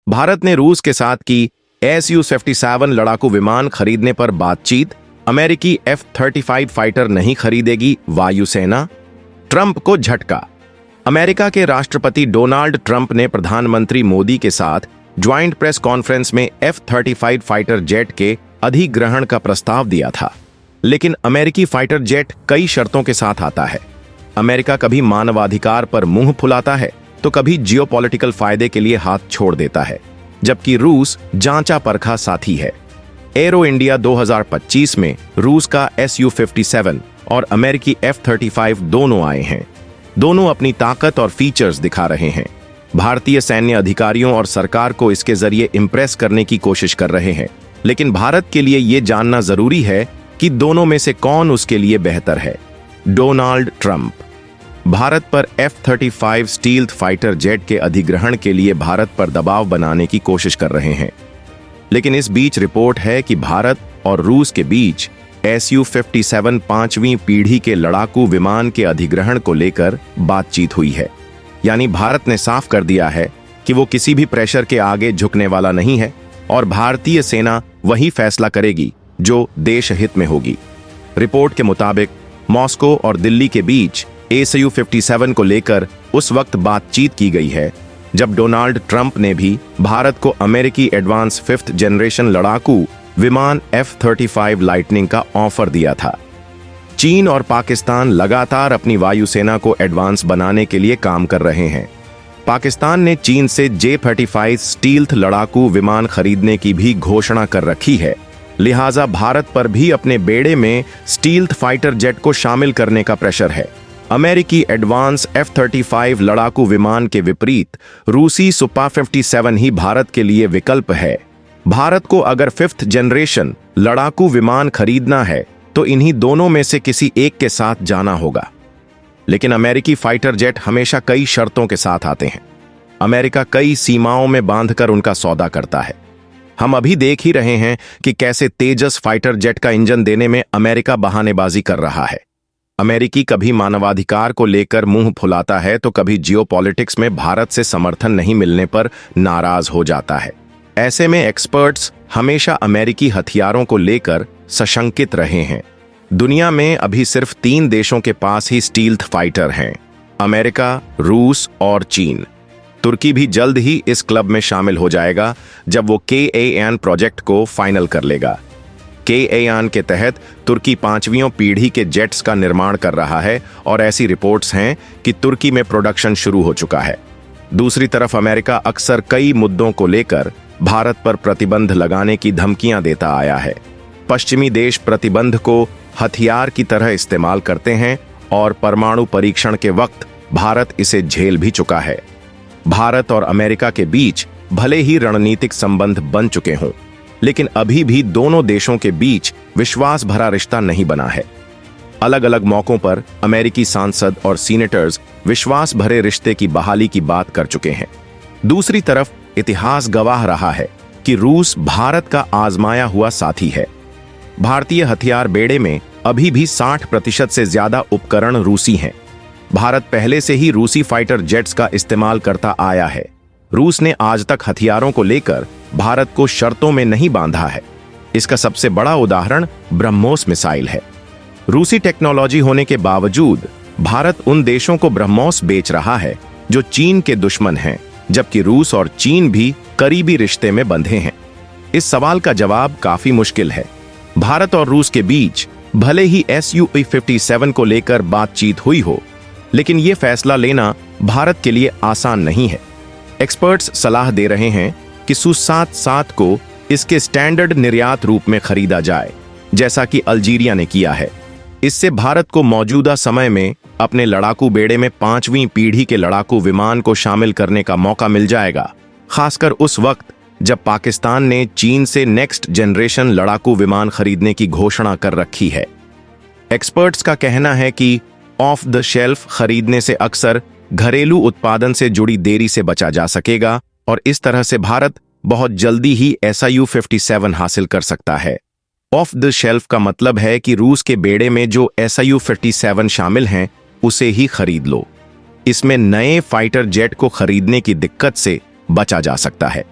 भारत ने रूस के साथ की Su-57 लड़ाकू विमान खरीदने पर बातचीत। अमेरिकी F-35 फाइटर नहीं खरीदेगी वायुसेना। ट्रंप को झटका। अमेरिका के राष्ट्रपति डोनाल्ड ट्रंप ने प्रधानमंत्री मोदी के साथ ज्वाइंट प्रेस कॉन्फ्रेंस में F-35 फाइटर जेट के अधिग्रहण का प्रस्ताव दिया था, लेकिन अमेरिकी फाइटर जेट कई शर्तों के साथ आता है। अमेरिका कभी मानवाधिकार पर मुंह फुलाता है तो कभी जियोपॉलिटिकल फायदे के लिए हाथ छोड़ देता है, जबकि रूस जांचा परखा साथी है। एरो इंडिया 2025 में रूस का Su-57 और अमेरिकी F-35 दोनों आए हैं। दोनों अपनी ताकत और फीचर्स दिखा रहे हैं। भारतीय सैन्य अधिकारियों और सरकार को इसके जरिए इंप्रेस करने की कोशिश कर रहे हैं, लेकिन भारत के लिए यह जानना जरूरी है कि दोनों में से कौन उसके लिए बेहतर है। डोनाल्ड ट्रंप भारत पर F-35 स्टील्थ फाइटर जेट के अधिग्रहण के लिए भारत पर दबाव बनाने की कोशिश कर रहे हैं, लेकिन इस बीच रिपोर्ट है कि भारत और रूस के बीच Su-57 पांचवीं पीढ़ी के लड़ाकू विमान के अधिग्रहण को लेकर बातचीत हुई है। यानी भारत ने साफ कर दिया है कि वो किसी भी प्रेशर के आगे झुकने वाला नहीं है और भारतीय सेना वही फैसला करेगी जो देश हित में होगी। रिपोर्ट के मुताबिक मॉस्को और दिल्ली के बीच Su-57 को लेकर उस वक्त बातचीत की गई है जब डोनाल्ड ट्रंप ने भी भारत को अमेरिकी एडवांस 5th जनरेशन लड़ाकू विमान F-35 लाइटनिंग का ऑफर दिया था। चीन और पाकिस्तान लगातार अपनी वायुसेना को एडवांस बनाने के लिए काम कर रहे हैं। पाकिस्तान ने चीन से J-35 स्टील्थ लड़ाकू विमान खरीदने की भी घोषणा कर रखी है, लिहाजा भारत पर भी अपने बेड़े में स्टील्थ फाइटर जेट को शामिल करने का प्रेशर है। अमेरिकी एडवांस F-35 लड़ाकू विमान के विपरीत रूसी Su-57 ही भारत के लिए विकल्प है। भारत को अगर 5th जनरेशन लड़ाकू विमान खरीदना है तो इन्हीं दोनों में से किसी एक के साथ जाना होगा, लेकिन अमेरिकी फाइटर जेट हमेशा कई शर्तों के साथ आते हैं। अमेरिका कई सीमाओं में बांधकर उनका सौदा करता है। हम अभी देख ही रहे हैं कि कैसे तेजस फाइटर जेट का इंजन देने में अमेरिका बहानेबाजी कर रहा है। अमेरिकी कभी मानवाधिकार को लेकर मुंह फुलाता है तो कभी जियोपॉलिटिक्स में भारत से समर्थन नहीं मिलने पर नाराज हो जाता है। ऐसे में एक्सपर्ट्स हमेशा अमेरिकी हथियारों को लेकर सशंकित रहे हैं। दुनिया में अभी सिर्फ 3 देशों के पास ही स्टील्थ फाइटर हैं, अमेरिका, रूस और चीन। तुर्की भी जल्द ही इस क्लब में शामिल हो जाएगा जब वो Kayan प्रोजेक्ट को फाइनल कर लेगा। Kayan के तहत तुर्की 5वीं पीढ़ी के जेट्स का निर्माण कर रहा है और ऐसी रिपोर्ट्स हैं कि तुर्की में प्रोडक्शन शुरू हो चुका है। दूसरी तरफ अमेरिका अक्सर कई मुद्दों को लेकर भारत पर प्रतिबंध लगाने की धमकियां देता आया है। पश्चिमी देश प्रतिबंध को हथियार की तरह इस्तेमाल करते हैं और परमाणु परीक्षण के वक्त भारत इसे झेल भी चुका है। भारत और अमेरिका के बीच भले ही रणनीतिक संबंध बन चुके हों, लेकिन अभी भी दोनों देशों के बीच विश्वास भरा रिश्ता नहीं बना है। अलग अलग मौकों पर अमेरिकी सांसद और सीनेटर्स विश्वास भरे रिश्ते की बहाली की बात कर चुके हैं। दूसरी तरफ इतिहास गवाह रहा है कि रूस भारत का आजमाया हुआ साथी है। भारतीय हथियार बेड़े में अभी भी 60% से ज्यादा उपकरण रूसी हैं। भारत पहले से ही रूसी फाइटर जेट्स का इस्तेमाल करता आया है। रूस ने आज तक हथियारों को लेकर भारत को शर्तों में नहीं बांधा है। इसका सबसे बड़ा उदाहरण ब्रह्मोस मिसाइल है। रूसी टेक्नोलॉजी होने के बावजूद भारत उन देशों को ब्रह्मोस बेच रहा है जो चीन के दुश्मन हैं, जबकि रूस और चीन भी करीबी रिश्ते में बंधे हैं। इस सवाल का जवाब काफी मुश्किल है। भारत और रूस के बीच भले ही Su-57 को लेकर बातचीत हुई हो, लेकिन यह फैसला लेना भारत के लिए आसान नहीं है। एक्सपर्ट्स सलाह दे रहे हैं कि Su-57 को इसके स्टैंडर्ड निर्यात रूप में खरीदा जाए, जैसा कि अल्जीरिया ने किया है। इससे भारत को मौजूदा समय में अपने लड़ाकू बेड़े में 5वीं पीढ़ी के लड़ाकू विमान को शामिल करने का मौका मिल जाएगा, खासकर उस वक्त जब पाकिस्तान ने चीन से नेक्स्ट जनरेशन लड़ाकू विमान खरीदने की घोषणा कर रखी है। एक्सपर्ट्स का कहना है कि ऑफ द शेल्फ खरीदने से अक्सर घरेलू उत्पादन से जुड़ी देरी से बचा जा सकेगा और इस तरह से भारत बहुत जल्दी ही Su-57 हासिल कर सकता है। ऑफ द शेल्फ का मतलब है कि रूस के बेड़े में जो Su-57 शामिल हैं उसे ही खरीद लो। इसमें नए फाइटर जेट को खरीदने की दिक्कत से बचा जा सकता है।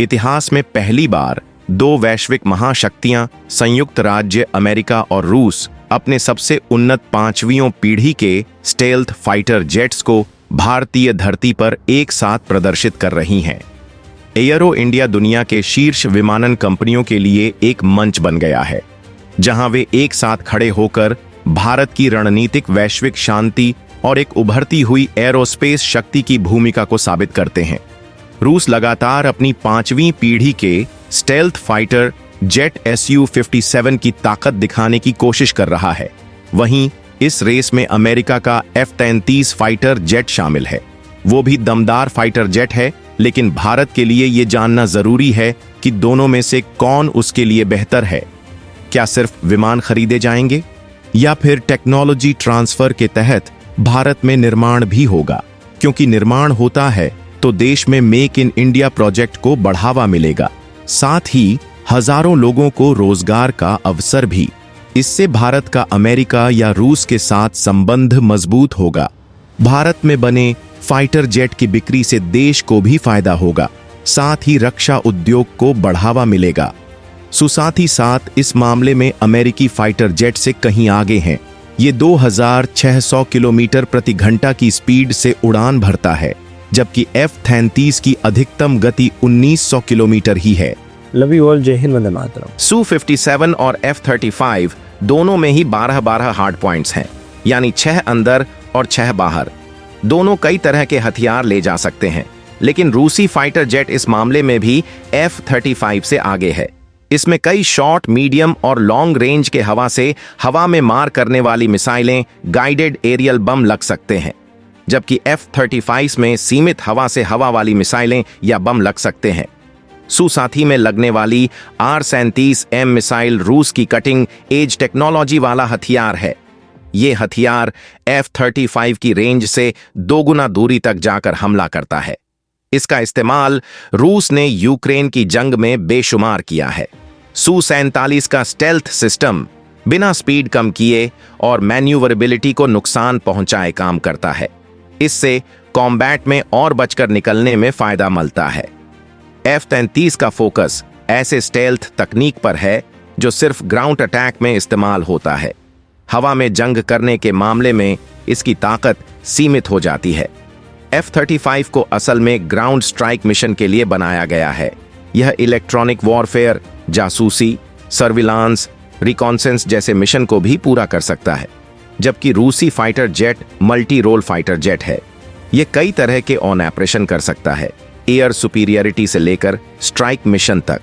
इतिहास में पहली बार दो वैश्विक महाशक्तियां संयुक्त राज्य अमेरिका और रूस अपने सबसे उन्नत पांचवीं पीढ़ी के स्टेल्थ फाइटर जेट्स को भारतीय धरती पर एक साथ प्रदर्शित कर रही हैं। एयरो इंडिया दुनिया के शीर्ष विमानन कंपनियों के लिए एक मंच बन गया है, जहां वे एक साथ खड़े होकर भारत की रणनीतिक वैश्विक शांति और एक उभरती हुई एरोस्पेस शक्ति की भूमिका को साबित करते हैं। रूस लगातार अपनी पांचवीं पीढ़ी के स्टेल्थ फाइटर जेट Su-57 की ताकत दिखाने की कोशिश कर रहा है। वहीं इस रेस में अमेरिका का F-33 फाइटर जेट शामिल है। वो भी दमदार फाइटर जेट है, लेकिन भारत के लिए ये जानना जरूरी है कि दोनों में से कौन उसके लिए बेहतर है। क्या सिर्फ विमान खरीदे जाएंगे या फिर टेक्नोलॉजी ट्रांसफर के तहत भारत में निर्माण भी होगा? क्योंकि निर्माण होता है तो देश में मेक इन इंडिया प्रोजेक्ट को बढ़ावा मिलेगा, साथ ही हजारों लोगों को रोजगार का अवसर भी। इससे भारत का अमेरिका या रूस के साथ संबंध मजबूत होगा। भारत में बने फाइटर जेट की बिक्री से देश को भी फायदा होगा, साथ ही रक्षा उद्योग को बढ़ावा मिलेगा। साथ ही साथ इस मामले में अमेरिकी फाइटर जेट से कहीं आगे हैं। ये 2600 किलोमीटर प्रति घंटा की स्पीड से उड़ान भरता है, जबकि F-33 की अधिकतम गति 1900 किलोमीटर ही है। लव यू ऑल, जय हिंद, वंदे मातरम। Su-57 और F-35 दोनों में ही 12-12 हार्ड पॉइंट्स हैं, यानी 6 अंदर और 6 बाहर। दोनों कई तरह के हथियार ले जा सकते हैं, लेकिन रूसी फाइटर जेट इस मामले में भी F-35 से आगे है। इसमें कई शॉर्ट, मीडियम और लॉन्ग रेंज के हवा से हवा में मार करने वाली मिसाइलें, गाइडेड एरियल बम लग सकते हैं, जबकि F-35 में सीमित हवा से हवा वाली मिसाइलें या बम लग सकते हैं। साथी में लगने वाली R-37M मिसाइल रूस की कटिंग एज टेक्नोलॉजी वाला हथियार है। ये हथियार F-35 की रेंज से 2 गुना दूरी तक जाकर हमला करता है। इसका इस्तेमाल रूस ने यूक्रेन की जंग में बेशुमार किया है। Su-47 का स्टेल्थ सिस्टम बिना स्पीड कम किए और मैन्यूवरेबिलिटी को नुकसान पहुंचाए काम करता है। इससे कॉम्बैट में और बचकर निकलने में फायदा मिलता है। F-33 का फोकस ऐसे स्टेल्थ तकनीक पर है जो सिर्फ ग्राउंड अटैक में इस्तेमाल होता है। हवा में जंग करने के मामले में इसकी ताकत सीमित हो जाती है। F-35 को असल में ग्राउंड स्ट्राइक मिशन के लिए बनाया गया है। यह इलेक्ट्रॉनिक वॉरफेयर, जासूसी, सर्विलांस, रिकॉन्सेंस जैसे मिशन को भी पूरा कर सकता है, जबकि रूसी fighter jet multi role fighter jet है। यह कई तरह के ऑन ऑपरेशन कर सकता है, एयर सुपीरियरिटी से लेकर स्ट्राइक मिशन तक।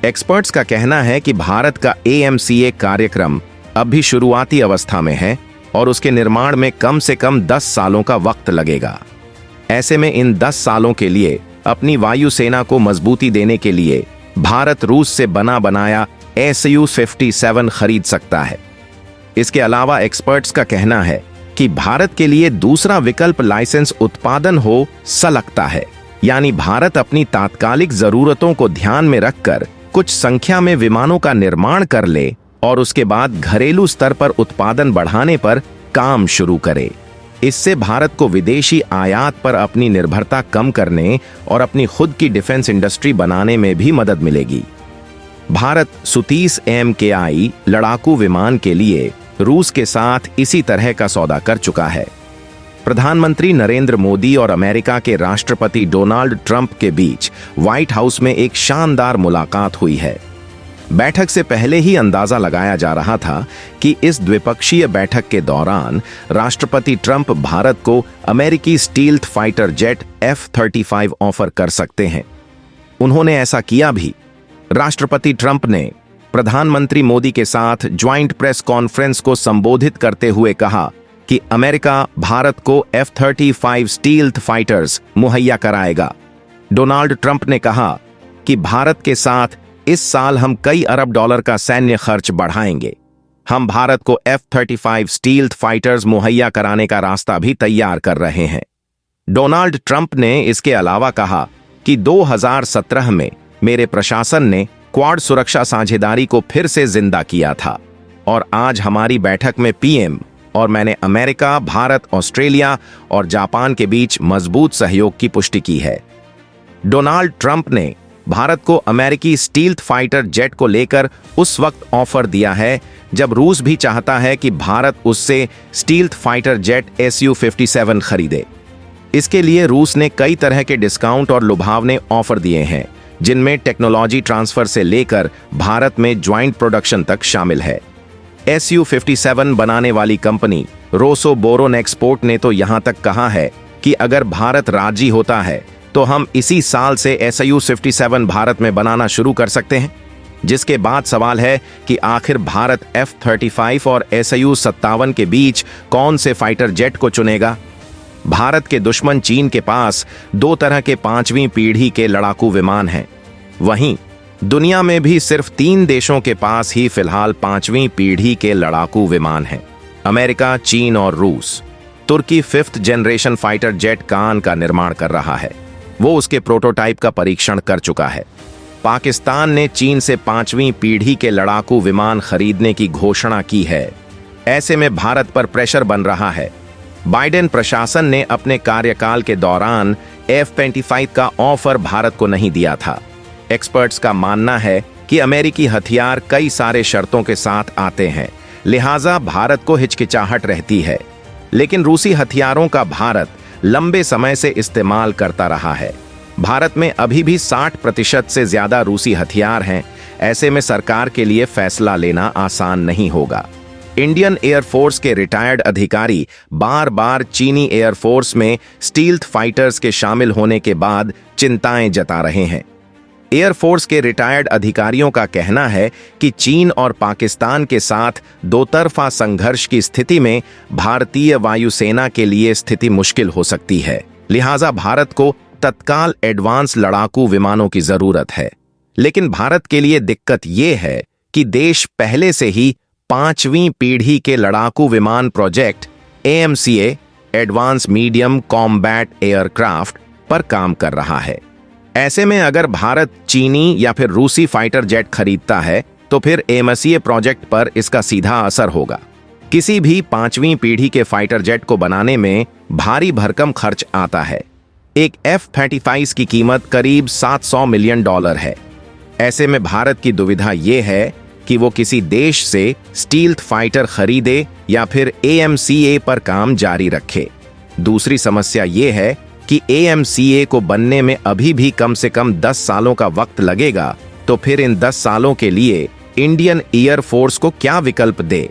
एक्सपर्ट्स का कहना है कि भारत का AMCA कार्यक्रम अब भी शुरुआती अवस्था में है और उसके निर्माण में कम से कम 10 सालों का वक्त लगेगा। ऐसे में इन 10 सालों के लिए अपनी वायुसेना को मजबूती देने के लिए भारत रूस से बना बनाया Su-57 खरीद सकता है। इसके अलावा एक्सपर्ट्स का कहना है कि भारत के लिए दूसरा विकल्प लाइसेंस उत्पादन हो सकता है, यानी भारत अपनी तात्कालिक जरूरतों को ध्यान में रखकर कुछ संख्या में विमानों का निर्माण कर ले और उसके बाद घरेलू स्तर पर उत्पादन बढ़ाने पर काम शुरू करे। इससे भारत को विदेशी आयात पर अपनी निर्भरता कम करने और अपनी खुद की डिफेंस इंडस्ट्री बनाने में भी मदद मिलेगी। भारत Su-30 MKI लड़ाकू विमान के लिए रूस के साथ इसी तरह का सौदा कर चुका है। प्रधानमंत्री नरेंद्र मोदी और अमेरिका के राष्ट्रपति डोनाल्ड ट्रंप के बीच व्हाइट हाउस में एक शानदार मुलाकात हुई है। बैठक से पहले ही अंदाजा लगाया जा रहा था कि इस द्विपक्षीय बैठक के दौरान राष्ट्रपति ट्रंप भारत को अमेरिकी stealth fighter jet F-35 offer कर सकते हैं। उन्होंने ऐसा किया भी। राष्ट्रपति ट्रंप ने प्रधानमंत्री मोदी के साथ ज्वाइंट प्रेस कॉन्फ्रेंस को संबोधित करते हुए कहा कि अमेरिका भारत को F-35 स्टील्थ फाइटर्स मुहैया कराएगा। डोनाल्ड ट्रंप ने कहा कि भारत के साथ इस साल हम कई अरब डॉलर का सैन्य खर्च बढ़ाएंगे। हम भारत को F-35 स्टील्थ फाइटर्स मुहैया कराने का रास्ता भी तैयार कर रहे हैं। डोनाल्ड ट्रंप ने इसके अलावा कहा कि 2017 में मेरे प्रशासन ने क्वाड सुरक्षा साझेदारी को फिर से जिंदा किया था और आज हमारी बैठक में PM और मैंने अमेरिका, भारत, ऑस्ट्रेलिया और जापान के बीच मजबूत सहयोग की पुष्टि की है। डोनाल्ड ट्रंप ने भारत को अमेरिकी स्टील्थ फाइटर जेट को लेकर उस वक्त ऑफर दिया है जब रूस भी चाहता है कि भारत उससे स्टील्थ फाइटर जेट Su-57 खरीदे। इसके लिए रूस ने कई तरह के डिस्काउंट और लुभावने ऑफर दिए हैं, जिनमें टेक्नोलॉजी ट्रांसफर से लेकर भारत में ज्वाइंट प्रोडक्शन तक शामिल है। Su-57 बनाने वाली कंपनी रोसोबोरोनेक्सपोर्ट ने तो यहां तक कहा है कि अगर भारत राजी होता है तो हम इसी साल से Su-57 भारत में बनाना शुरू कर सकते हैं। जिसके बाद सवाल है कि आखिर भारत F-35 और Su-57 के बीच कौन से फाइटर जेट को चुनेगा। भारत के दुश्मन चीन के पास दो तरह के 5वीं पीढ़ी के लड़ाकू विमान हैं। वहीं दुनिया में भी सिर्फ 3 देशों के पास ही फिलहाल 5वीं पीढ़ी के लड़ाकू विमान हैं: अमेरिका, चीन और रूस। तुर्की 5th जनरेशन फाइटर जेट कान का निर्माण कर रहा है। वो उसके प्रोटोटाइप का परीक्षण कर चुका है। पाकिस्तान ने चीन से 5वीं पीढ़ी के लड़ाकू विमान खरीदने की घोषणा की है। ऐसे में भारत पर प्रेशर बन रहा है। बाइडेन प्रशासन ने अपने कार्यकाल के दौरान F-25 का ऑफर भारत को नहीं दिया था। एक्सपर्ट्स का मानना है कि अमेरिकी हथियार कई सारे शर्तों के साथ आते हैं, लिहाजा भारत को हिचकिचाहट रहती है। लेकिन रूसी हथियारों का भारत लंबे समय से इस्तेमाल करता रहा है। भारत में अभी भी 60% से ज्यादा रूसी हथियार हैं। ऐसे में सरकार के लिए फैसला लेना आसान नहीं होगा। इंडियन एयरफोर्स के रिटायर्ड अधिकारी बार बार चीनी एयरफोर्स में स्टील्थ फाइटर्स के शामिल होने के बाद चिंताएं जता रहे हैं। एयरफोर्स के रिटायर्ड अधिकारियों का कहना है कि चीन और पाकिस्तान के साथ दोतरफा संघर्ष की स्थिति में भारतीय वायुसेना के लिए स्थिति मुश्किल हो सकती है। लिहाजा भारत को तत्काल एडवांस लड़ाकू विमानों की जरूरत है। लेकिन भारत के लिए दिक्कत यह है कि देश पहले से ही 5वीं पीढ़ी के लड़ाकू विमान project AMCA advance medium combat aircraft पर काम कर रहा है। ऐसे में अगर भारत चीनी या फिर रूसी फाइटर जेट खरीदता है तो फिर AMCA प्रोजेक्ट पर इसका सीधा असर होगा। किसी भी 5वीं पीढ़ी के फाइटर जेट को बनाने में भारी भरकम खर्च आता है। एक F-35 की कीमत करीब $700 मिलियन है। ऐसे में भारत की दुविधा यह है कि वो किसी देश से स्टील्थ फाइटर खरीदे या फिर AMCA पर काम जारी रखे। दूसरी समस्या ये है कि AMCA को बनने में अभी भी कम से कम 10 सालों का वक्त लगेगा, तो फिर इन 10 सालों के लिए इंडियन एयरफोर्स को क्या विकल्प दे।